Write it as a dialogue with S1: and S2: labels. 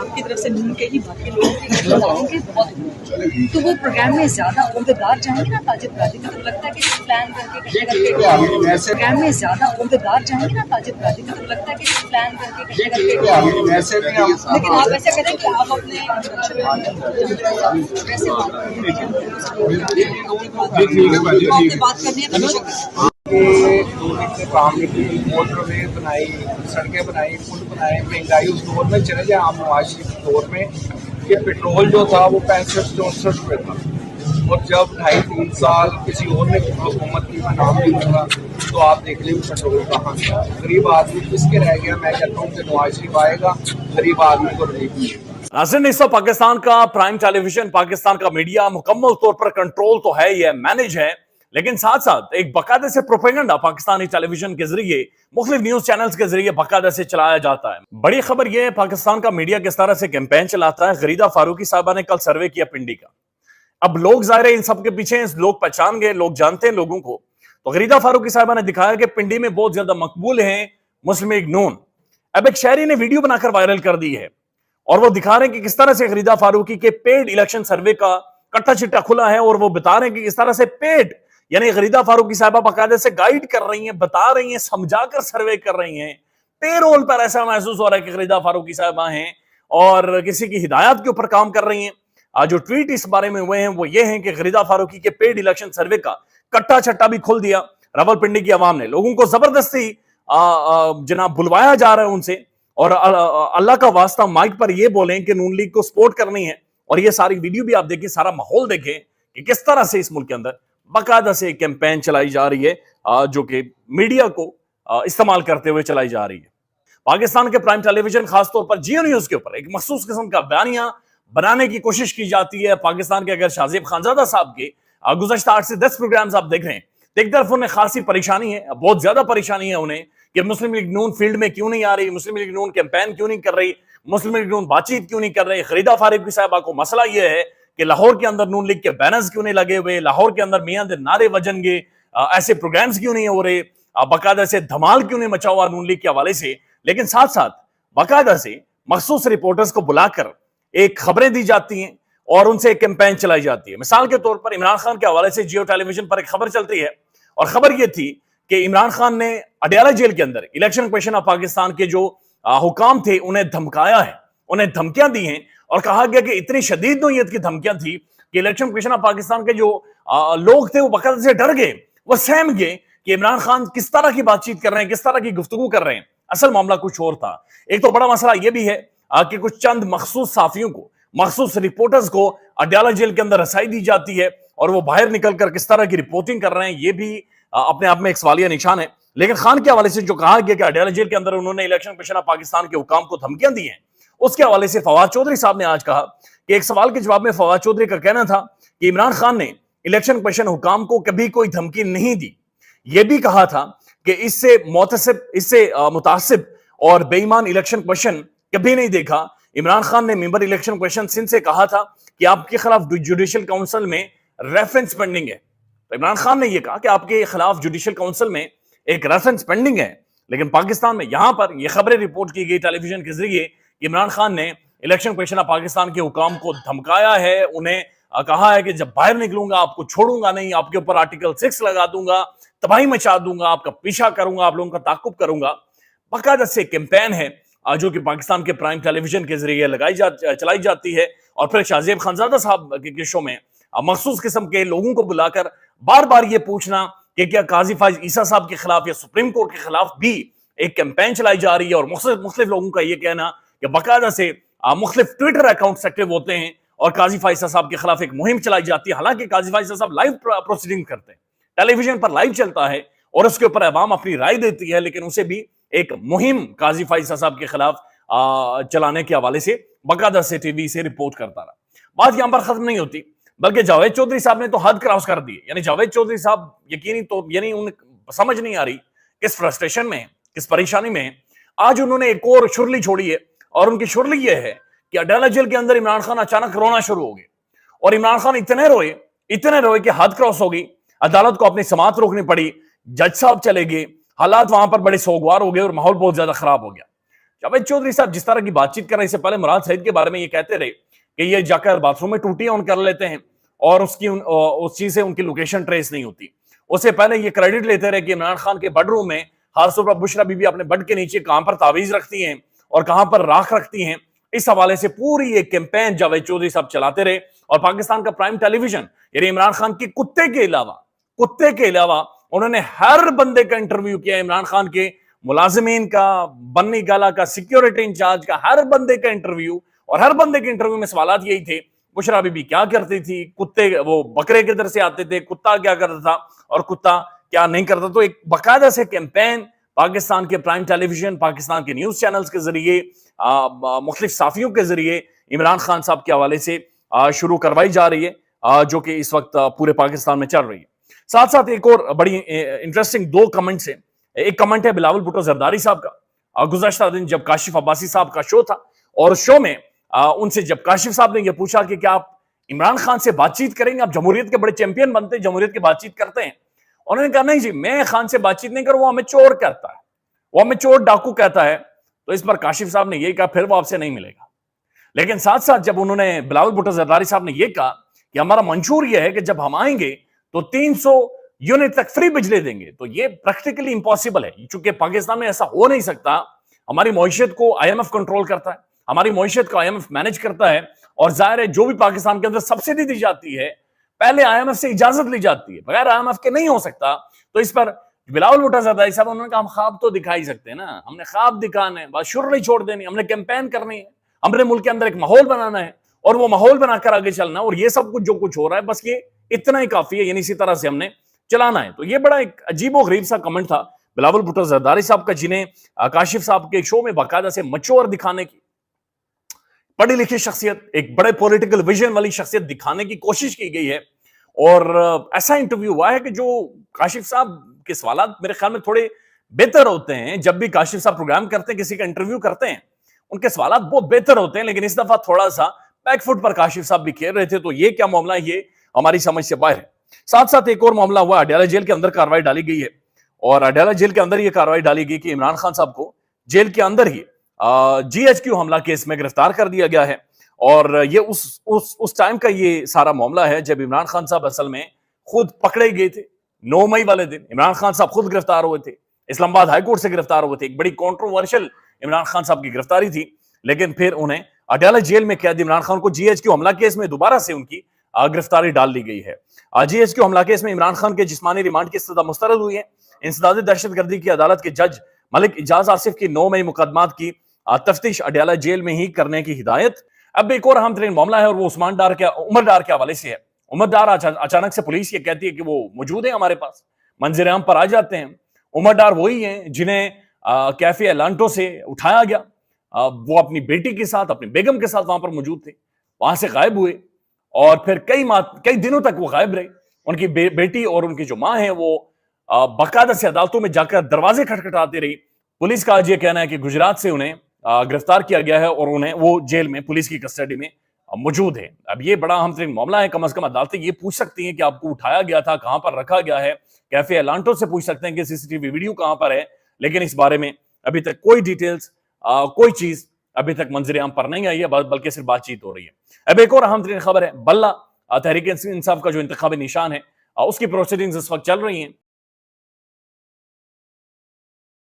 S1: आपकी तरफ से नून के ही बाकी लोगों की बताओगे बहुत, तो वो प्रोग्राम में ज्यादा उम्मीदवार जाएंगे ना ताजिब राजी, तो लगता है कि प्लान करके प्रोग्राम में ज्यादा उम्मीदवार जाएंगे ना ताजिब राजी, तो लगता है कि प्लान करके लेकिन आप ऐसा करें कि आप अपने बात करनी है
S2: काम की मोटरवे बनाई, सड़कें बनाई, पुल बनाए, महंगाई उस दौर में चले जाए आम मुआशी दौर में कि पेट्रोल जो था वो 65-64 रुपये था, और जब 2.5-3 साल किसी और ने हुकूमत की नाम नहीं दूंगा तो आप देख लीजिए पेट्रोल कहाँ से गरीब आदमी किसके रह गया। मैं कहता हूँ कि नवाज शरीफ आएगा, गरीब आदमी को रिलीफ मिलेगा।
S3: नाज़रीन, इस वक्त पाकिस्तान का प्राइम टेलीविजन, पाकिस्तान का मीडिया मुकम्मल तौर पर कंट्रोल तो है ही है, मैनेज है, लेकिन साथ साथ एक बाकायदे से प्रोपेगेंडा पाकिस्तानी टेलीविजन के जरिए, मुख्तलिफ न्यूज चैनल्स के जरिए बाकायदे से चलाया जाता है। बड़ी खबर यह है पाकिस्तान का मीडिया किस तरह से कैंपेन चलाता है। गरीदा फारूकी साहबा ने कल सर्वे किया पिंडी का। अब लोग ज़ाहिर है इन सब के पीछे लोग पहचान गए, लोग जानते हैं लोगों को। तो गरीदा फारूकी साहबा ने दिखाया कि पिंडी में बहुत ज्यादा मकबूल है मुस्लिम लीग नून। अब एक शहरी ने वीडियो बनाकर वायरल कर दी है और वो दिखा रहे हैं कि किस तरह से गरीदा फारूकी के पेड इलेक्शन सर्वे का कट्टा चिट्टा खुला है, और वो बता रहे हैं कि किस तरह से पेड यानी गरीदा फारूकी साहबा बाकायदे से गाइड कर रही हैं, बता रही हैं, समझाकर सर्वे कर रही हैं। पेरोल पर ऐसा महसूस हो रहा है कि गरीदा फारूकी साहबा हैं और किसी की हिदायत के ऊपर काम कर रही हैं। आज जो ट्वीट इस बारे में हुए हैं वो ये हैं कि गरीदा फारूकी के पेड इलेक्शन सर्वे का कट्टा छट्टा भी खोल दिया रावलपिंडी की आवाम ने। लोगों को जबरदस्ती जनाब बुलवाया जा रहा है उनसे, और अल्लाह का वास्ता माइक पर ये बोलें कि नून लीग को सपोर्ट करनी है। और ये सारी वीडियो भी आप देखें, सारा माहौल देखें कि किस तरह से इस मुल्क के अंदर बाकायदा से कैंपेन चलाई जा रही है, जो कि मीडिया को इस्तेमाल करते हुए चलाई जा रही है। पाकिस्तान के प्राइम टेलीविजन खासतौर पर जियो न्यूज के ऊपर एक मखसूस किस्म का बयानिया बनाने की कोशिश की जाती है। पाकिस्तान के अगर शाहजेब खानजादा साहब के गुज़श्ता 8 से 10 प्रोग्राम्स आप देख रहे हैं तो एक तरफ उन्हें खासी परेशानी है, बहुत ज्यादा परेशानी है उन्हें कि मुस्लिम लीग नून फील्ड में क्यों नहीं आ रही, मुस्लिम लीग नून कैंपेन क्यों नहीं कर रही, मुस्लिम लीग नून बातचीत क्यों नहीं कर रही। गरीदा फारूकी साहबा को मसला यह है कि लाहौर के अंदर नून लीग के बैनर्स क्यों नहीं लगे हुए, लाहौर के अंदर मियां दे नारे वजनगे, ऐसे प्रोग्राम्स क्यों नहीं हो रहे, बाकायदा से धमाल क्यों नहीं मचा हुआ नून लीग के हवाले से। लेकिन साथ साथ बाकायदा से मखसूस रिपोर्टर्स को बुलाकर एक खबरें दी जाती हैं और उनसे एक कैंपेन चलाई जाती है। मिसाल के तौर पर इमरान खान के हवाले से जियो टेलीविजन पर एक खबर चलती है और खबर यह थी कि इमरान खान ने अडयाला जेल के अंदर इलेक्शन कमीशन ऑफ पाकिस्तान के जो हुकाम थे उन्हें धमकाया है, उन्हें धमकियां दी हैं, और कहा गया कि इतनी शदीद नोयत की धमकियां थी कि इलेक्शन कमीशन ऑफ पाकिस्तान के जो लोग थे वो बाकायदा से डर गए, वो सहम गए कि इमरान खान किस तरह की बातचीत कर रहे हैं, किस तरह की गुफ्तगू कर रहे हैं। असल मामला कुछ और था। एक तो बड़ा मसला यह भी है कि कुछ चंद मखसूस साफियों को, मखसूस रिपोर्टर्स को अडयाला जेल के अंदर रसाई दी जाती है और वो बाहर निकलकर किस तरह की रिपोर्टिंग कर रहे हैं, ये भी अपने आप में एक सवालिया निशान है। लेकिन खान के हवाले से जो कहा गया कि अडयाला जेल के अंदर उन्होंने इलेक्शन कमीशन ऑफ पाकिस्तान के हुकाम को धमकियां दी हैं, उसके हवाले से फवाद चौधरी साहब ने आज कहा कि एक सवाल के जवाब में फवाद चौधरी का कहना था कि इमरान खान ने इलेक्शन कमीशन हुकाम को कभी कोई धमकी नहीं दी। यह भी कहा था कि इससे मुतासिब और बेईमान इलेक्शन कमीशन कभी नहीं देखा। इमरान खान ने मेंबर इलेक्शन कमीशन सिंध से कहा था कि आपके खिलाफ जुडिशल काउंसिल में रेफरेंस पेंडिंग है। तो इमरान खान ने यह कहा कि आपके खिलाफ जुडिशल काउंसिल में एक रेफरेंस पेंडिंग है। लेकिन पाकिस्तान में यहां पर यह खबरें रिपोर्ट की गई टेलीविजन के जरिए कि इमरान खान ने इलेक्शन कमीशन ऑफ पाकिस्तान के हुकाम को धमकाया है, उन्हें कहा है कि जब बाहर निकलूंगा आपको छोड़ूंगा नहीं, आपके ऊपर आर्टिकल 6 लगा दूंगा, तबाही मचा दूंगा, आपका पीछा करूंगा, आप लोगों का ताकुब करूंगा। बाकायदा से कैंपेन है जो कि पाकिस्तान के प्राइम टेलीविजन के जरिए चलाई जाती है। और फिर शाहजेब खानजादा साहब के शो में मखसूस किस्म के लोगों को बुलाकर बार बार ये पूछना कि क्या काजी फाइज ईसा साहब के खिलाफ या सुप्रीम कोर्ट के खिलाफ भी एक कैंपेन चलाई जा रही है। और मुख्तलिफ लोगों का यह कहना कि बाकायदा से मुख्तलिफ ट्विटर अकाउंट्स एक्टिव होते हैं और काजी फाइज ईसा साहब के खिलाफ एक मुहिम चलाई जाती है। हालांकि काजी फाइज ईसा साहब लाइव प्रोसीडिंग करते हैं, टेलीविजन पर लाइव चलता है और उसके ऊपर अवाम अपनी राय देती है, लेकिन उसे भी एक मुहिम काजी फाइज ईसा साहब के खिलाफ चलाने के हवाले से बाकायदा से टीवी से रिपोर्ट करता रहा। बात यहां पर खत्म नहीं होती, बल्कि जावेद चौधरी साहब ने तो हद क्रॉस कर दी। यानी जावेद चौधरी साहब यकीनी तो यानी उन समझ नहीं आ रही किस फ्रस्ट्रेशन में, किस परेशानी में आज उन्होंने एक और शुरली छोड़ी है। और उनकी शुरली यह है कि अडयाला जेल के अंदर इमरान खान अचानक रोना शुरू हो गए और इमरान खान इतने रोए कि हद क्रॉस हो गई। अदालत को अपनी समाअत रोकनी पड़ी, जज साहब चले गए, हालात वहां पर बड़े सोगवार हो गए और माहौल बहुत ज्यादा खराब हो गया। जावेद चौधरी साहब जिस तरह की बातचीत कर रहे हैं, इससे पहले मुराद सईद के बारे में ये कहते रहे कि ये जाकर बाथरूम में टूटियां ऑन कर लेते हैं और उस चीज से उनकी लोकेशन ट्रेस नहीं होती। उससे पहले ये क्रेडिट लेते रहे कि इमरान खान के बेडरूम में खासतौर पर बुशरा बीबी अपने बेड के नीचे कहां पर तावीज रखती हैं और कहां पर राख रखती हैं। इस हवाले से पूरी एक कैंपेन जावेद चौधरी साहब चलाते रहे और पाकिस्तान का प्राइम टेलीविजन यानी इमरान खान के कुत्ते के अलावा उन्होंने हर बंदे का इंटरव्यू किया। इमरान खान के मुलाजिमीन का, बन्नी गाला का, सिक्योरिटी इंचार्ज का, हर बंदे का इंटरव्यू, और हर बंदे के इंटरव्यू में सवालात यही थे बुशरा बीबी क्या करती थी, कुत्ते वो बकरे किधर से आते थे, कुत्ता क्या करता था और कुत्ता क्या नहीं करता। तो एक बाकायदा से कैंपेन पाकिस्तान के प्राइम टेलीविजन, पाकिस्तान के न्यूज चैनल्स के जरिए, मुख्तलिफ साफियों के जरिए इमरान खान साहब के हवाले से शुरू करवाई जा रही है, जो कि इस वक्त पूरे पाकिस्तान में चल रही है। साथ साथ एक और बड़ी इंटरेस्टिंग दो कमेंट्स हैं। एक कमेंट है बिलावल भुट्टो जरदारी साहब का। गुज़श्ता दिन जब काशिफ अब्बासी साहब का शो था और शो में उनसे जब काशिफ साहब ने यह पूछा कि क्या आप इमरान खान से बातचीत करेंगे, आप जमहूरियत के बड़े चैंपियन बनते हैं, जमहूरियत की बातचीत करते हैं। उन्होंने कहा नहीं जी, मैं खान से बातचीत नहीं करूं, वो हमें चोर कहता है, वो हमें चोर डाकू कहता है। तो इस पर काशिफ साहब ने यह कहा फिर वो आपसे नहीं मिलेगा। लेकिन साथ साथ जब उन्होंने बिलावल भुट्टो जरदारी साहब ने यह कहा कि हमारा मंशूर यह है कि जब हम आएंगे तो 300 यूनिट तक फ्री बिजली देंगे, तो ये प्रैक्टिकली इंपॉसिबल है, चूंकि पाकिस्तान में ऐसा हो नहीं सकता। हमारी मईशत को IMF कंट्रोल करता है, हमारी मईशत को IMF मैनेज करता है, और जाहिर है जो भी पाकिस्तान के अंदर सब्सिडी दी जाती है पहले IMF से इजाजत ली जाती है, बगैर IMF के नहीं हो सकता। तो इस पर बिलावल भुट्टो जरदारी साहब उन्होंने कहा हम ख्वाब तो दिखा ही सकते हैं ना, हमने ख्वाब दिखाना है, बस शुरू नहीं छोड़ देनी, हमने कैंपेन करनी है, हमने मुल्क के अंदर एक माहौल बनाना है और वो माहौल बनाकर आगे चलना, और ये सब कुछ जो कुछ हो रहा है बस ये इतना ही काफी है, यानी इसी तरह से हमने चलाना है। तो ये बड़ा एक अजीबो गरीब सा कमेंट था बिलावल भुट्टो जरदारी साहब का, जिन्हें काशिफ साहब के शो में बाकायदा से मच्योर दिखाने की, पढ़ी लिखी शख्सियत, एक बड़े पॉलिटिकल विजन वाली शख्सियत दिखाने की कोशिश की गई है। और ऐसा इंटरव्यू हुआ है कि जो काशिफ साहब के सवालात मेरे ख्याल में थोड़े बेहतर होते हैं। जब भी काशिफ साहब प्रोग्राम करते हैं, किसी का इंटरव्यू करते हैं, उनके सवालात बहुत बेहतर होते हैं, लेकिन इस दफा थोड़ा सा बैकफुट पर काशिफ साहब भी खेल रहे थे। तो ये क्या मामला है, ये हमारी समझ से बाहर है। साथ साथ एक और मामला हुआ, अडयाला जेल के अंदर कार्रवाई डाली गई है, और अडयाला जेल के अंदर यह कार्रवाई डाली गई कि इमरान खान साहब को जेल के अंदर ही GHQ हमला केस में गिरफ्तार कर दिया गया है। और ये उस टाइम का ये सारा मामला है जब इमरान खान साहब असल में खुद पकड़े गए थे। 9 मई वाले दिन इमरान खान साहब खुद गिरफ्तार हुए थे, इस्लामाबाद हाईकोर्ट से गिरफ्तार हुए थे। एक बड़ी कंट्रोवर्शियल इमरान खान साहब की गिरफ्तारी थी, लेकिन फिर उन्हें अडयाला जेल में कैद इमरान खान को GHQ हमला केस में दोबारा से उनकी गिरफ्तारी डाल दी गई है। GHQ हमला केस में इमरान खान के जिस्मानी रिमांड की सजा मुस्तरद हुई है। इंसदादी दहशतगर्दी की अदालत के जज मलिक इजाज आसिफ की 9 मई मुकदमात की तफ्तीश अडयाला जेल में ही करने की हिदायत। अब एक और अहम तरीन मामला है, और वो उमर डार के हवाले से है। उमर डार अचानक से पुलिस ये कहती है कि वो मौजूद है हमारे पास, मंजर आम पर आ जाते हैं। उमर डार वही हैं जिन्हें कैफे एलांटो से उठाया गया, वो अपनी बेटी के साथ, अपनी बेगम के साथ वहां पर मौजूद थे, वहां से गायब हुए और फिर कई दिनों तक वो गायब रहे। उनकी बेटी और उनकी जो मां है वो बाकायदा से अदालतों में जाकर दरवाजे खटखटाती रही। पुलिस का आज ये कहना है कि गुजरात से उन्हें गिरफ्तार किया गया है और उन्हें वो जेल में पुलिस की कस्टडी में मौजूद है। अब ये बड़ा अहम तरीन मामला है, कम से कम अदालतें ये पूछ सकती हैं कि आपको उठाया गया था, कहां पर रखा गया है। कैफे एलांटो से पूछ सकते हैं कि CCTV वीडियो कहां पर है, लेकिन इस बारे में अभी तक कोई डिटेल्स, कोई चीज अभी तक मंजर आम पर नहीं आई है, बल्कि सिर्फ बातचीत हो रही है। अब एक और अहम तरीन खबर है, बल्ला तहरीक इंसाफ का जो इंतखाबी निशान है उसकी प्रोसीडिंग्स इस वक्त चल रही हैं।